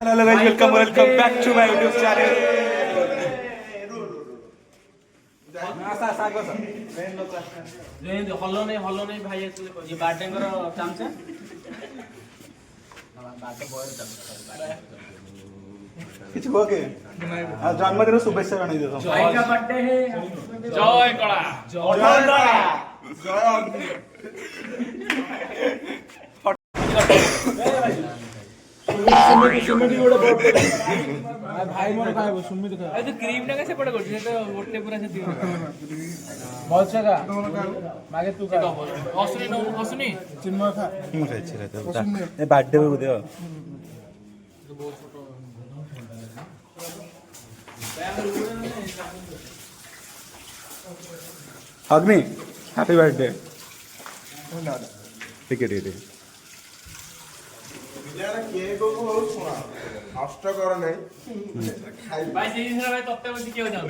Hello guys, welcome back to my YouTube channel. Hello नहीं भाई ये बाटे करो चामचा কিছু ওকে আর জন্মদিনের শুভেচ্ছা জানাই দিও भाई का बर्थडे है जय कड़ा জয় অগ্নি भाई मोर खाइबो सुमित खा अरे तो क्रीम ना कैसे पड़े करछे तो मोटे पूरा से दियो बहुत से खा मागे तू खा हसुनी चिन्मय खा ମୁଁ ଖାଇଛି ରେ ଏ ବାର୍ଥଡେ ବେଳକୁ ଦିଅ ଅଗ୍ନି ହ୍ୟାପି ବାର୍ଥଡେ ଟିକେ ଟିକେ କେକ୍ ଶୁଣା ନଷ୍ଟ କର ନାହିଁ भाई से भाई तत्ते बसी क्यों जाओ